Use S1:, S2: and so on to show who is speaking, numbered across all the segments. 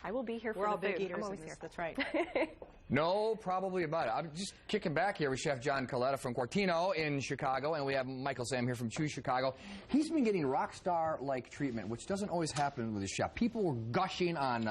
S1: I will be here for
S2: We're all
S1: the
S2: big
S1: food.
S2: eaters
S1: I'm
S2: in
S1: always
S2: this.
S1: here.
S2: That's right.
S3: No, probably about it. I'm just kicking back here with Chef John Coletta from Quartino in Chicago, and we have Michael Sam here from Choose Chicago. He's been getting rock star-like treatment, which doesn't always happen with his chef. People were gushing on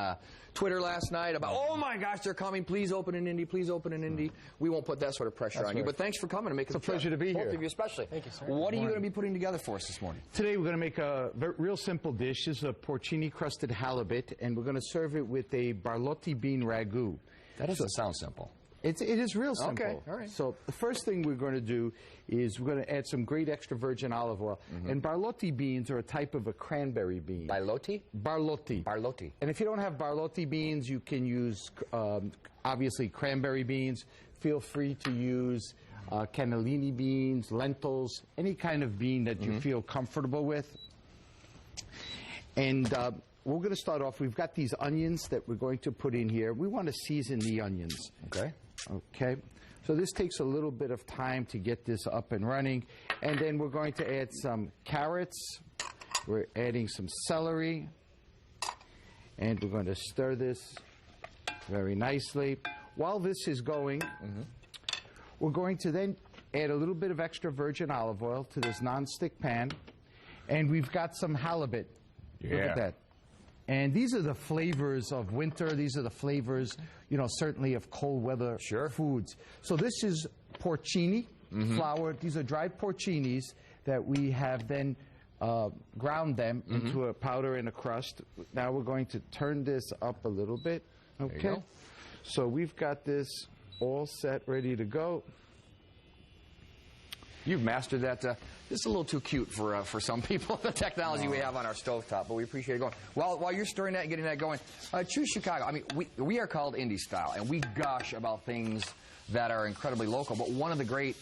S3: Twitter last night about, oh my gosh, they're coming. Please open an Indy. Please open an Indy. We won't put that sort of pressure on you, but thanks for coming and making
S4: It's a pleasure to be here.
S3: Both of you especially.
S4: Thank you, sir.
S3: What are you going to be putting together for us this morning?
S4: Today we're going to make a real simple dish. This is a porcini crusted halibut, and we're going to serve it with a Boroltti bean ragu.
S3: That doesn't sound simple.
S4: It is real simple.
S3: Okay, all right.
S4: So the first thing we're going to do is we're going to add some great extra virgin olive oil. And Boroltti beans are a type of a cranberry bean.
S3: Boroltti?
S4: Boroltti.
S3: Boroltti.
S4: And if you don't have Boroltti beans, you can use, obviously, cranberry beans. Feel free to use cannellini beans, lentils, any kind of bean that you feel comfortable with. And we're going to start off. We've got these onions that we're going to put in here. We want to season the onions.
S3: Okay.
S4: Okay. So this takes a little bit of time to get this up and running. And then we're going to add some carrots. We're adding some celery. And we're going to stir this very nicely. While this is going, we're going to then add a little bit of extra virgin olive oil to this nonstick pan. And we've got some halibut.
S3: Yeah.
S4: Look at that. And these are the flavors of winter. These are the flavors, you know, certainly of cold weather foods. So this is porcini flour. These are dried porcinis that we have then ground them into a powder and a crust. Now we're going to turn this up a little bit. Okay.
S3: There you go.
S4: So we've got this all set, ready to go.
S3: You've mastered that. This is a little too cute for some people, the technology we have on our stovetop, but we appreciate it going. While you're stirring that and getting that going, Choose Chicago. I mean, we are called Indy Style, and we gush about things that are incredibly local, but one of the great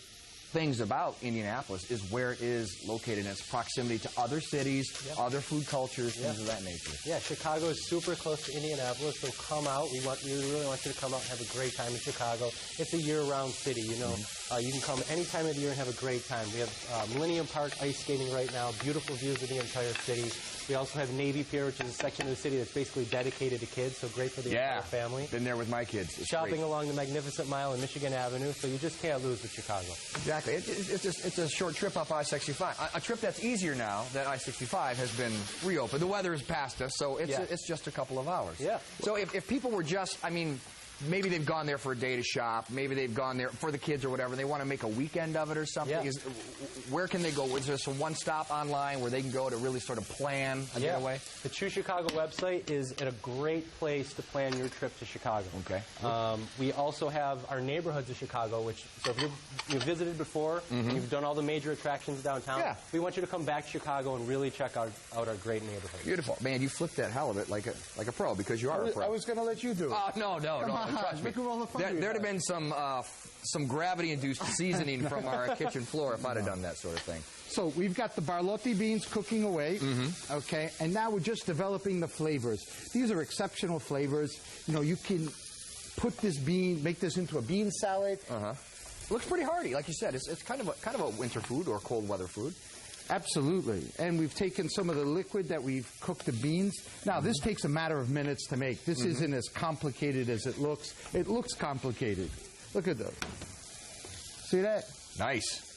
S3: things about Indianapolis is where it is located and its proximity to other cities, other food cultures, things of that nature.
S5: Yeah, Chicago is super close to Indianapolis, so come out. We really want you to come out and have a great time in Chicago. It's a year-round city, you know. You can come any time of the year and have a great time. We have Millennium Park ice skating right now, beautiful views of the entire city. We also have Navy Pier, which is a section of the city that's basically dedicated to kids, so great for the entire family.
S3: Been there with my kids. It's
S5: Shopping
S3: great.
S5: Along the Magnificent Mile in Michigan Avenue, so you just can't lose with Chicago.
S3: Exactly. It's a short trip up I-65. A trip that's easier now that I-65 has been reopened. The weather is past us, so it's just a couple of hours.
S5: Yeah.
S3: So if people were just, I mean, maybe they've gone there for a day to shop, maybe they've gone there for the kids or whatever, they want to make a weekend of it or something, where can they go? Is there some one-stop online where they can go to really sort of plan a getaway?
S5: The Choose Chicago website is a great place to plan your trip to Chicago.
S3: Okay.
S5: We also have our neighborhoods of Chicago, which, so if you've visited before, and you've done all the major attractions downtown, we want you to come back to Chicago and really check out our great neighborhoods.
S3: Beautiful. Man, you flipped that halibut like a pro, because you are a pro.
S4: I was going to let you do it.
S3: Oh, no. Trust me. There'd have been some gravity-induced seasoning from our kitchen floor if I'd have done that sort of thing.
S4: So we've got the Boroltti beans cooking away, okay, and now we're just developing the flavors. These are exceptional flavors. You know, you can put this bean, make this into a bean salad.
S3: Looks pretty hearty, like you said. It's kind of a winter food or cold weather food.
S4: Absolutely. And we've taken some of the liquid that we've cooked the beans. Now, this takes a matter of minutes to make. This isn't as complicated as it looks. It looks complicated. Look at those. See that?
S3: Nice.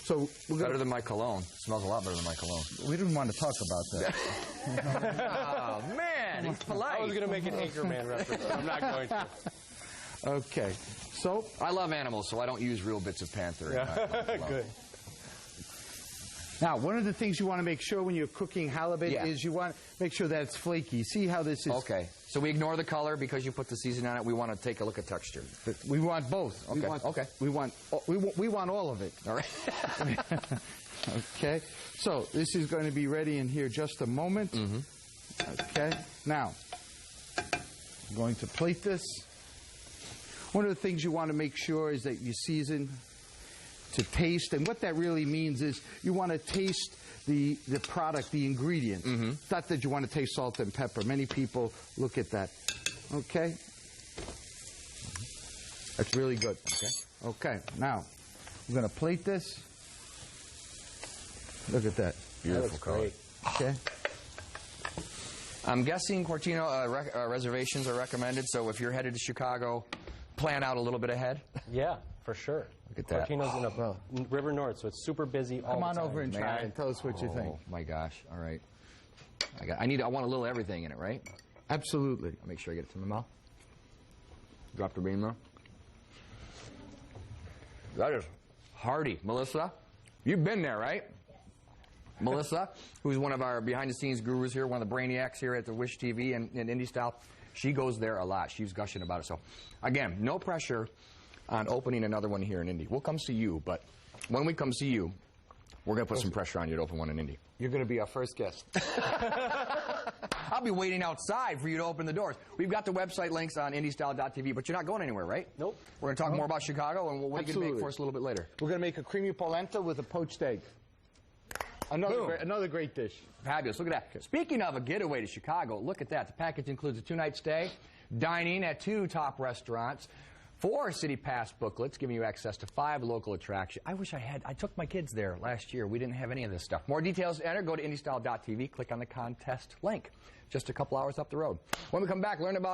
S4: So we're
S3: better than my cologne. Smells a lot better than my cologne.
S4: We didn't want to talk about
S3: Oh,
S4: that.
S3: man, he's polite.
S5: I was going to make an Anchorman reference, but I'm not going to.
S4: Okay. So
S3: I love animals, so I don't use real bits of panther.
S5: Good.
S4: Now, one of the things you want to make sure when you're cooking halibut is you want to make sure that it's flaky. See how this is?
S3: Okay. So we ignore the color because you put the seasoning on it. We want to take a look at texture.
S4: We want both.
S3: Okay.
S4: We want all of it.
S3: All right.
S4: Okay. So this is going to be ready in here just a moment. Okay. Now, I'm going to plate this. One of the things you want to make sure is that you season to taste, and what that really means is you want to taste the product, the ingredient. It's not that you want to taste salt and pepper. Many people look at that. Okay? That's really good. Okay, now we're going to plate this. Look at that.
S3: Beautiful color.
S5: Great.
S4: Okay.
S3: I'm guessing Quartino reservations are recommended, so if you're headed to Chicago, plan out a little bit ahead.
S5: Yeah, for sure.
S3: Look at that.
S5: Quartino's in River North, so it's super busy all
S4: Come
S5: the
S4: on
S5: time.
S4: over and try it. Tell us what you think.
S3: Oh my gosh! All right, I want a little everything in it, right?
S4: Absolutely.
S3: I'll make sure I get it to my mouth. Drop the bean there. That is hearty. Melissa, you've been there, right? Melissa, who's one of our behind-the-scenes gurus here, one of the brainiacs here at the Wish TV and Indie Style, she goes there a lot. She's gushing about it. So, again, no pressure on opening another one here in Indy. We'll come see you, but when we come see you, we're going to put some pressure on you to open one in Indy.
S4: You're going to be our first guest.
S3: I'll be waiting outside for you to open the doors. We've got the website links on IndieStyle.tv, but you're not going anywhere, right?
S5: Nope.
S3: We're going to talk more about Chicago, and what are you going to make for us a little bit later?
S4: We're going to make a creamy polenta with a poached egg. Another great dish.
S3: Fabulous. Look at that. Speaking of a getaway to Chicago, look at that. The package includes a 2-night stay, dining at 2 top restaurants, 4 City Pass booklets giving you access to 5 local attractions. I wish I took my kids there last year. We didn't have any of this stuff. More details to enter. Go to IndieStyle.tv. Click on the contest link. Just a couple hours up the road. When we come back, learn about